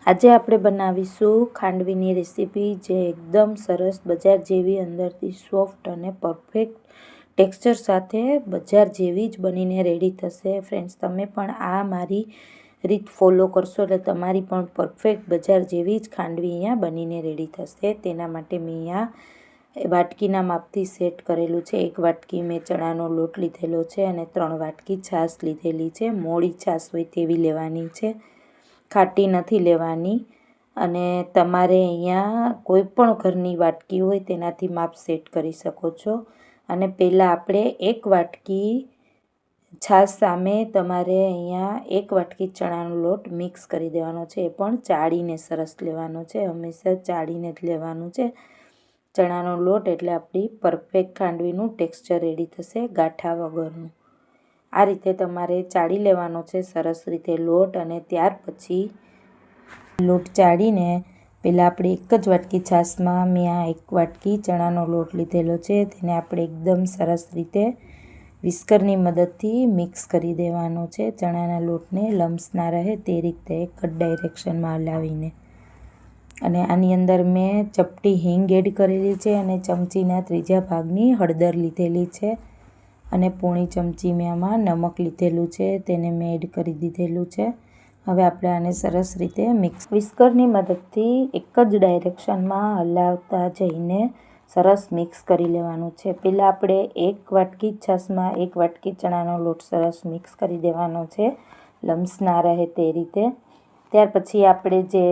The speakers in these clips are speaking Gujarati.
આજે આપણે બનાવીશું ખાંડવીની રેસીપી, જે એકદમ સરસ બજાર જેવી, અંદરથી સોફ્ટ અને પરફેક્ટ ટેક્સચર સાથે બજાર જેવી જ બનીને રેડી થશે. ફ્રેન્ડ્સ, તમે પણ આ મારી રીત ફોલો કરશો એટલે તમારી પણ પરફેક્ટ બજાર જેવી જ ખાંડવી અહીંયા બનીને રેડી થશે. તેના માટે મેં અહીંયા વાટકીના માપથી સેટ કરેલું છે. 1 વાટકી મેં ચણાનો લોટ લીધેલો છે અને 3 વાટકી છાશ લીધેલી છે. મોળી છાશ હોય તેવી લેવાની છે, ખાટી નથી લેવાની. અને તમારે અહીંયા કોઈ પણ ઘરની વાટકી હોય તેનાથી માપ સેટ કરી શકો છો. અને પહેલાં આપણે 1 વાટકી છાશ સામે તમારે અહીંયા 1 વાટકી ચણાનો લોટ મિક્સ કરી દેવાનો છે. એ પણ ચાળીને સરસ લેવાનો છે, હંમેશા ચાળીને જ લેવાનું છે ચણાનો લોટ, એટલે આપણી પરફેક્ટ ખાંડવીનું ટેક્સચર રેડી થશે, ગાંઠા વગરનું. આ રીતે તમારે ચાળી લેવાનો છે સરસ રીતે લોટ. અને ત્યાર પછી લોટ ચાળીને પહેલાં આપણે 1 જ વાટકી છાશમાં મેં આ 1 વાટકી ચણાનો લોટ લીધેલો છે, તેને આપણે એકદમ સરસ રીતે વિસ્કરની મદદથી મિક્સ કરી દેવાનો છે. ચણાના લોટને લમ્સ ના રહે તે રીતે એક જ ડાયરેક્શનમાં હલાવીને. અને આની અંદર મેં ચપટી હિંગ એડ કરેલી છે અને ચમચીના 3 ભાગની હળદર લીધેલી છે. અને પોણી ચમચી મેં આમાં નમક લીધેલું છે, તેને મેં એડ કરી દીધેલું છે. હવે આપણે આને સરસ રીતે વિસ્કરની મદદથી એક જ ડાયરેક્શનમાં હલાવતા જઈને સરસ મિક્સ કરી લેવાનું છે. પહેલાં આપણે 1 વાટકી છાશમાં 1 વાટકી ચણાનો લોટ સરસ મિક્સ કરી દેવાનો છે, લમ્સ ના રહે તે રીતે. ત્યાર પછી આપણે જે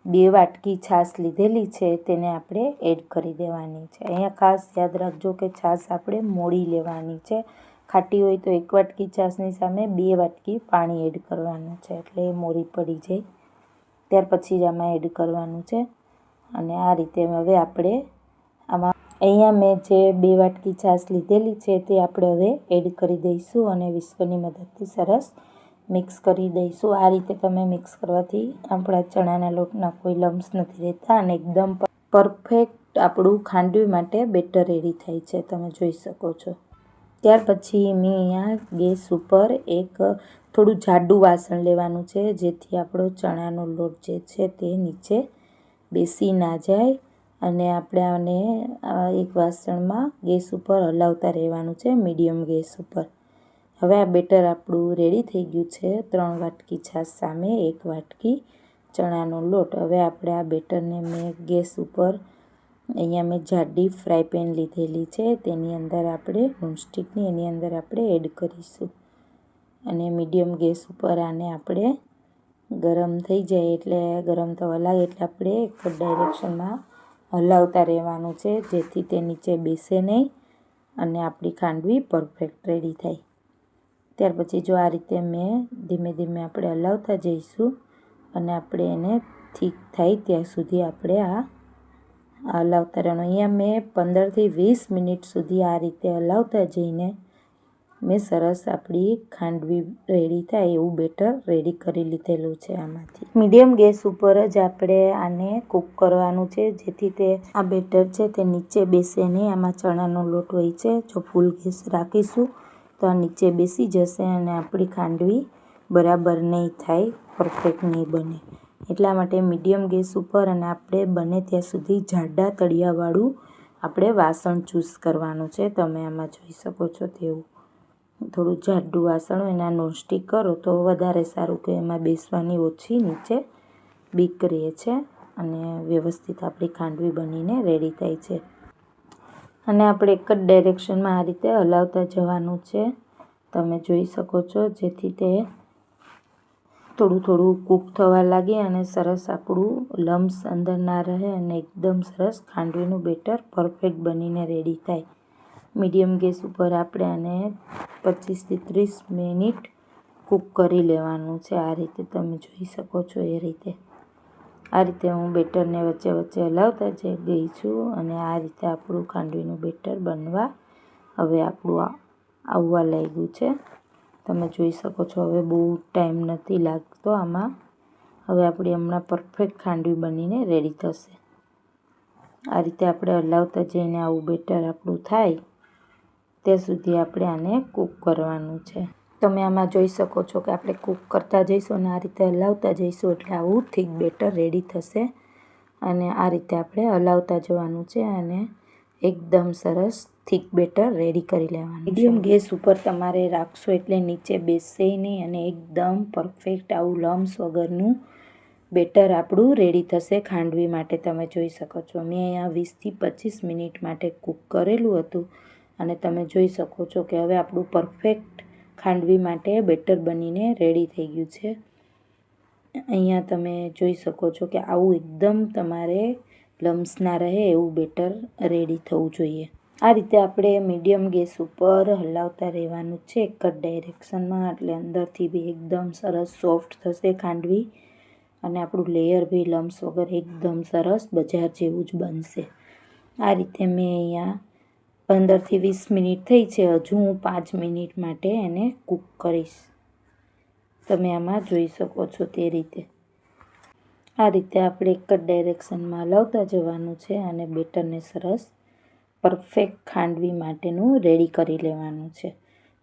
2 વાટકી છાશ લીધેલી છે તેને આપણે એડ કરી દેવાની છે. અહીંયા ખાસ યાદ રાખજો કે છાશ આપણે મોળી લેવાની છે. ખાટી હોય તો 1 વાટકી છાશની સામે 2 વાટકી પાણી એડ કરવાનું છે, એટલે મોળી પડી જાય. ત્યાર પછી જ આમાં એડ કરવાનું છે. અને આ રીતે હવે આપણે આમાં અહીંયા મેં જે 2 વાટકી છાશ લીધેલી છે તે આપણે હવે એડ કરી દઈશું અને વિસ્કરની મદદથી સરસ મિક્સ કરી દઈશું. આ રીતે તમે મિક્સ કરવાથી આપણા ચણાના લોટના કોઈ લમ્સ નથી રહેતા અને એકદમ પરફેક્ટ આપણું ખાંડવી માટે બેટર રેડી થાય છે, તમે જોઈ શકો છો. ત્યાર પછી મેં અહીંયા ગેસ ઉપર એક થોડું જાડું વાસણ લેવાનું છે, જેથી આપણો ચણાનો લોટ જે છે તે નીચે બેસી ના જાય. અને આપણે આને એક વાસણમાં ગેસ ઉપર હલાવતા રહેવાનું છે, મીડિયમ ગેસ ઉપર. હવે આ બેટર આપણું રેડી થઈ ગયું છે. 3 વાટકી છાશ સામે 1 વાટકી ચણાનો લોટ. હવે આપણે આ બેટરને મેં ગેસ ઉપર અહીંયા મેં જાડી ફ્રાય પેન લીધેલી છે, તેની અંદર આપણે નોનસ્ટિકની એની અંદર આપણે એડ કરીશું. અને મીડિયમ ગેસ ઉપર આને આપણે ગરમ થઈ જાય એટલે ગરમ થવા લાગે એટલે આપણે એક જ ડાયરેક્શનમાં હલાવતા રહેવાનું છે, જેથી તે નીચે બેસે નહીં અને આપણી ખાંડવી પરફેક્ટ રેડી થાય. ત્યાર પછી જો આ રીતે મેં ધીમે ધીમે આપણે હલાવતા જઈશું અને આપણે એને થીક થાય ત્યાં સુધી આપણે આ હલાવતા રહેવાનું. અહીંયા મેં 15થી 20 મિનિટ સુધી આ રીતે હલાવતા જઈને મેં સરસ આપણી ખાંડવી રેડી થાય એવું બેટર રેડી કરી લીધેલું છે. આમાંથી મીડિયમ ગેસ ઉપર જ આપણે આને કૂક કરવાનું છે, જેથી તે આ બેટર છે તે નીચે બેસે નહીં. આમાં ચણાનો લોટ હોય છે, જો ફૂલ ગેસ રાખીશું તો આ નીચે બેસી જશે અને આપણી ખાંડવી બરાબર નહીં થાય, પરફેક્ટ નહીં બને. એટલા માટે મીડિયમ ગેસ ઉપર અને આપણે બને ત્યાં સુધી જાડા તળિયાવાળું આપણે વાસણ ચૂઝ કરવાનું છે. તમે આમાં જોઈ શકો છો તેવું થોડું જાડું વાસણ હોય, એના નોનસ્ટિક કરો તો વધારે સારું, કે એમાં બેસવાની ઓછી નીચે બીક રહે છે અને વ્યવસ્થિત આપણી ખાંડવી બનીને રેડી થાય છે. અને આપણે એક જ ડાયરેક્શનમાં આ રીતે હલાવતા જવાનું છે, તમે જોઈ શકો છો, જેથી તે થોડું થોડું કૂક થવા લાગે અને સરસ આપણું લમ્સ અંદર ના રહે અને એકદમ સરસ ખાંડવીનું બેટર પરફેક્ટ બનીને રેડી થાય. મીડિયમ ગેસ ઉપર આપણે આને 25થી 30 મિનિટ કૂક કરી લેવાનું છે. આ રીતે તમે જોઈ શકો છો એ રીતે. આ રીતે હું બેટરને વચ્ચે વચ્ચે હલાવતા જઈ ગઈ છું અને આ રીતે આપણું ખાંડવીનું બેટર બનવા હવે આપણું આવવા લાગ્યું છે, તમે જોઈ શકો છો. હવે બહુ ટાઈમ નથી લાગતો આમાં. હવે આપણી હમણાં પરફેક્ટ ખાંડવી બનીને રેડી થશે. આ રીતે આપણે હલાવતા જઈને આવું બેટર આપણું થાય ત્યાં સુધી આપણે આને કૂક કરવાનું છે. તમે આમાં જોઈ શકો છો કે આપણે કૂક કરતા જઈશું અને આ રીતે હલાવતા જઈશું એટલે આવું થીક બેટર રેડી થશે. અને આ રીતે આપણે હલાવતા જવાનું છે અને એકદમ સરસ થીક બેટર રેડી કરી લેવાનું. મીડિયમ ગેસ ઉપર તમારે રાખશો એટલે નીચે બેસશે નહીં અને એકદમ પરફેક્ટ આવું લમ્સ વગરનું બેટર આપણું રેડી થશે ખાંડવી માટે. તમે જોઈ શકો છો મેં અહીંયા 20થી 25 મિનિટ માટે કૂક કરેલું હતું અને તમે જોઈ શકો છો કે હવે આપણું પરફેક્ટ ખાંડવી માટે બેટર બનીને રેડી થઈ ગયું છે. અહીંયા તમે જોઈ શકો છો કે આવું એકદમ તમારે લમ્સ ના રહે એવું બેટર રેડી થવું જોઈએ. આ રીતે આપણે મીડિયમ ગેસ ઉપર હલાવતા રહેવાનું છે એક જ ડાયરેક્શનમાં, એટલે અંદરથી બી એકદમ સરસ સોફ્ટ થશે ખાંડવી અને આપણું લેયર બી લમ્સ વગર એકદમ સરસ બજાર જેવું જ બનશે. આ રીતે મેં અહીંયા 15થી 20 મિનિટ થઈ છે. હજુ હું 5 મિનિટ માટે એને કૂક કરીશ. તમે આમાં જોઈ શકો છો તે રીતે. આ રીતે આપણે એક જ ડાયરેક્શનમાં હલાવતા જવાનું છે અને બેટરને સરસ પરફેક્ટ ખાંડવી માટેનું રેડી કરી લેવાનું છે.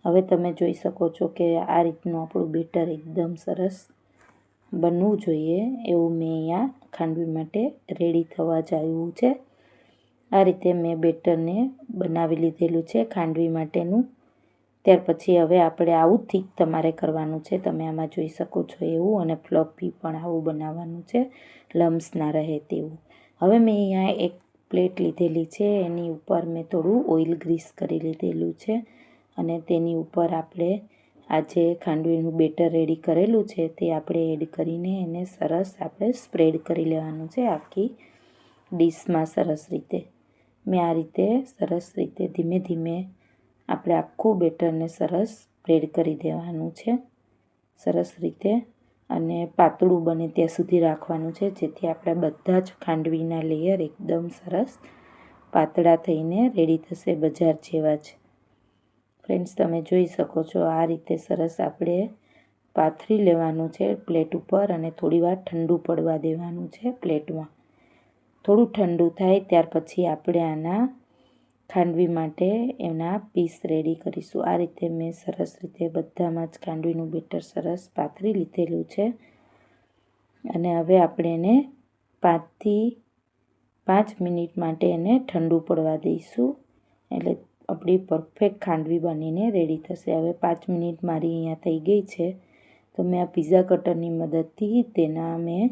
હવે તમે જોઈ શકો છો કે આ રીતનું આપણું બેટર એકદમ સરસ બનવું જોઈએ એવું મેં અહીંયા ખાંડવી માટે રેડી થવા જ આવ્યું છે. આ રીતે મેં બેટરને બનાવી લીધેલું છે ખાંડવી માટેનું. ત્યાર પછી હવે આપણે આવું થીક તમારે કરવાનું છે. તમે આમાં જોઈ શકો છો એવું, અને ફ્લફી પણ આવું બનાવવાનું છે લમ્સ ના રહે તેવું. હવે મેં અહીંયા એક પ્લેટ લીધેલી છે, એની ઉપર મેં થોડું ઓઇલ ગ્રીસ કરી લીધેલું છે અને તેની ઉપર આપણે આ જે ખાંડવીનું બેટર રેડી કરેલું છે તે આપણે એડ કરીને એને સરસ આપણે સ્પ્રેડ કરી લેવાનું છે આખી ડીશમાં સરસ રીતે. મેં આ રીતે સરસ રીતે ધીમે ધીમે આપણે આખું બેટરને સરસ સ્પ્રેડ કરી દેવાનું છે સરસ રીતે, અને પાતળું બને ત્યાં સુધી રાખવાનું છે જેથી આપણા બધા જ ખાંડવીના લેયર એકદમ સરસ પાતળા થઈને રેડી થશે બજાર જેવા જ. ફ્રેન્ડ્સ તમે જોઈ શકો છો આ રીતે સરસ આપણે પાથરી લેવાનું છે પ્લેટ ઉપર અને થોડીવાર ઠંડુ પડવા દેવાનું છે પ્લેટમાં. થોડું ઠંડુ થાય ત્યાર પછી આપણે આના ખાંડવી માટે એના પીસ રેડી કરીશું. આ રીતે મેં સરસ રીતે બધામાં જ ખાંડવીનું બેટર સરસ પાથરી લીધેલું છે અને હવે આપણે એને 5થી 5 મિનિટ માટે એને ઠંડુ પડવા દઈશું એટલે આપણી પરફેક્ટ ખાંડવી બનીને રેડી થશે. હવે 5 મિનિટ મારી અહીંયા થઈ ગઈ છે તો મેં આ પિઝા કટરની મદદથી તેના મેં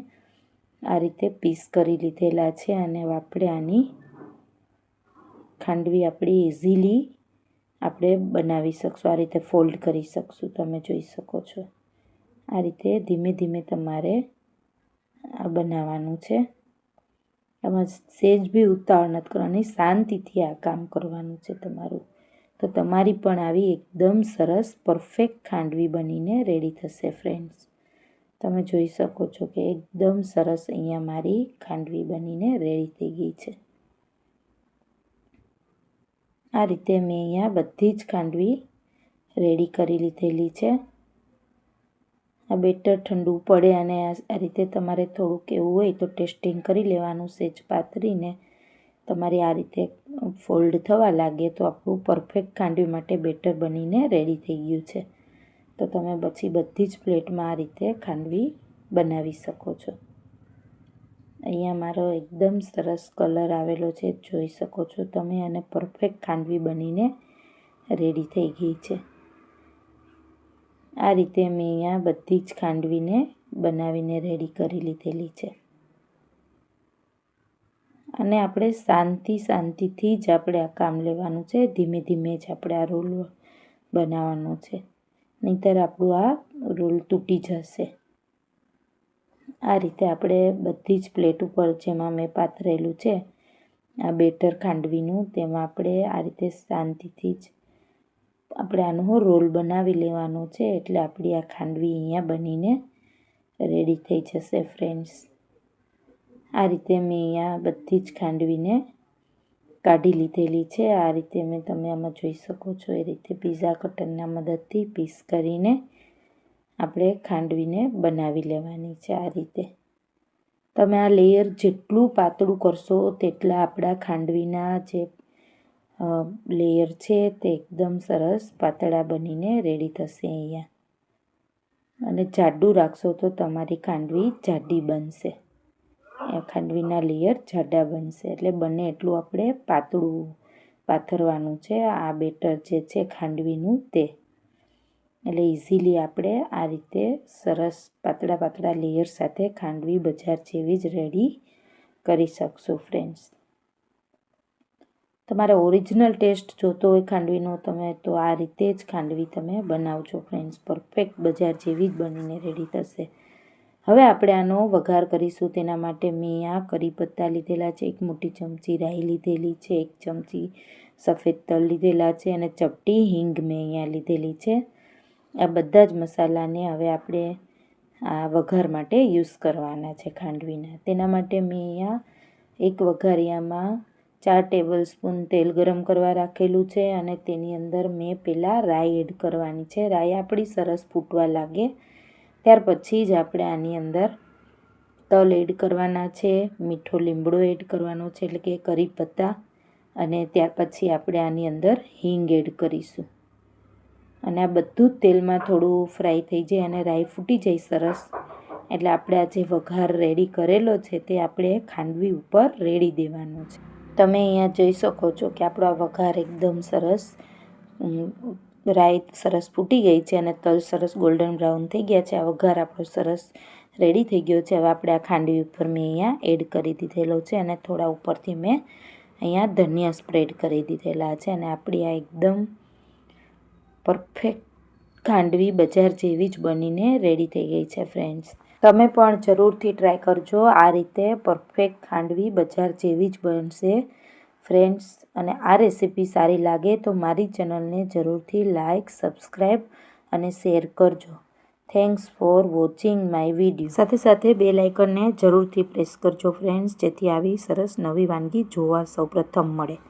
આ રીતે પીસ કરી લીધેલા છે અને આપણે આની ખાંડવી આપણી ઇઝીલી આપણે બનાવી શકશું. આ રીતે ફોલ્ડ કરી શકશું. તમે જોઈ શકો છો આ રીતે ધીમે ધીમે તમારે આ બનાવવાનું છે. આમાં સેજ બી ઉતાવળ નથી કરવાની, શાંતિથી આ કામ કરવાનું છે તમારું. તો તમારી પણ આવી એકદમ સરસ પરફેક્ટ ખાંડવી બનીને રેડી થશે ફ્રેન્ડ્સ. તમે જોઈ શકો છો કે એકદમ સરસ અહીંયા મારી ખાંડવી બનીને રેડી થઈ ગઈ છે. આ રીતે મેં અહીંયા બધી જ ખાંડવી રેડી કરી લીધેલી છે. આ બેટર ઠંડુ પડે અને આ રીતે તમારે થોડુંક એવું હોય તો ટેસ્ટિંગ કરી લેવાનું. સેજ પાથરીને તમારી આ રીતે ફોલ્ડ થવા લાગે તો આપણું પરફેક્ટ ખાંડવી માટે બેટર બનીને રેડી થઈ ગયું છે. તો તમે પછી બધી જ પ્લેટમાં આ રીતે ખાંડવી બનાવી શકો છો. અહીંયા મારો એકદમ સરસ કલર આવેલો છે જોઈ શકો છો તમે, અને પરફેક્ટ ખાંડવી બનીને રેડી થઈ ગઈ છે. આ રીતે મેં અહીંયા બધી જ ખાંડવીને બનાવીને રેડી કરી લીધેલી છે. અને આપણે શાંતિથી જ આપણે આ કામ લેવાનું છે. ધીમે ધીમે જ આપણે આ રોલ બનાવવાનો છે, નહીંતર આપણું આ રોલ તૂટી જશે. આ રીતે આપણે બધી જ પ્લેટ ઉપર જેમાં મેં પાથરેલું છે આ બેટર ખાંડવીનું, તેમાં આપણે આ રીતે શાંતિથી જ આપણે આનો રોલ બનાવી લેવાનો છે એટલે આપણી આ ખાંડવી અહીંયા બનીને રેડી થઈ જશે ફ્રેન્ડ્સ. આ રીતે મેં અહીંયા બધી જ ખાંડવીને કાઢી લીધેલી છે. આ રીતે મેં તમે આમાં જોઈ શકો છો એ રીતે પિઝા કટરના મદદથી પીસ કરીને આપણે ખાંડવીને બનાવી લેવાની છે. આ રીતે તમે આ લેયર જેટલું પાતળું કરશો તેટલા આપણા ખાંડવીના જે લેયર છે તે એકદમ સરસ પાતળા બનીને રેડી થશે અહીંયા. અને જાડું રાખશો તો તમારી ખાંડવી જાડી બનશે. ખાંડવીના લેયર જાડા બનશે. એટલે બને એટલું આપણે પાતળું પાથરવાનું છે આ બેટર જે છે ખાંડવીનું તે. એટલે ઇઝીલી આપણે આ રીતે સરસ પાતળા પાતળા લેયર સાથે ખાંડવી બજાર જેવી જ રેડી કરી શકશો ફ્રેન્ડ્સ. તમારે ઓરિજિનલ ટેસ્ટ જોતો હોય ખાંડવીનો તમે તો આ રીતે જ ખાંડવી તમે બનાવજો ફ્રેન્ડ્સ. પરફેક્ટ બજાર જેવી જ બનીને રેડી થશે. હવે આપણે આનો વઘાર કરીશું. તેના માટે મેં આ કરી પત્તા લીધેલા છે, 1 મોટી ચમચી રાઈ લીધેલી છે, 1 ચમચી સફેદ તલ લીધેલા છે અને ચપટી હિંગ મેં અહીંયા લીધેલી છે. આ બધા જ મસાલાને હવે આપણે આ વઘાર માટે યુઝ કરવાના છે ખાંડવીના. તેના માટે મેં અહીંયા એક વઘારિયામાં 4 ટેબલ સ્પૂન તેલ ગરમ કરવા રાખેલું છે અને તેની અંદર મેં પહેલાં રાઈ એડ કરવાની છે. રાઈ આપણી સરસ ફૂટવા લાગે ત્યાર પછી જ આપણે આની અંદર તલ એડ કરવાના છે, મીઠો લીમડો એડ કરવાનો છે એટલે કે કરી પત્તા, અને ત્યાર પછી આપણે આની અંદર હિંગ એડ કરીશું. અને આ બધું જ તેલમાં થોડું ફ્રાય થઈ જાય અને રાઈ ફૂટી જાય સરસ એટલે આપણે આ જે વઘાર રેડી કરેલો છે તે આપણે ખાંડવી ઉપર રેડી દેવાનો છે. તમે અહીંયા જોઈ શકો છો કે આપણો આ વઘાર એકદમ સરસ રાઈ સરસ ફૂટી ગઈ છે અને તલ સરસ ગોલ્ડન બ્રાઉન થઈ ગયા છે. આ વઘાર આપણો સરસ રેડી થઈ ગયો છે. હવે આપણે આ ખાંડવી ઉપર મેં અહીંયા એડ કરી દીધેલો છે અને થોડા ઉપરથી મેં અહીંયા ધનિયા સ્પ્રેડ કરી દીધેલા છે. અને આપણી આ એકદમ પરફેક્ટ ખાંડવી બજાર જેવી જ બનીને રેડી થઈ ગઈ છે ફ્રેન્ડ્સ. તમે પણ જરૂરથી ટ્રાય કરજો. આ રીતે પરફેક્ટ ખાંડવી બજાર જેવી જ બનશે ફ્રેન્ડ્સ. અને આ રેસીપી સારી લાગે તો મારી ચેનલને જરૂરથી લાઇક, સબસ્ક્રાઈબ અને શેર કરજો. Thanks for watching my video. સાથે સાથે બેલ આઇકનને જરૂરથી પ્રેસ કરજો ફ્રેન્ડ્સ, જેથી આવી સરસ નવી વાનગી જોવા સૌપ્રથમ મળે.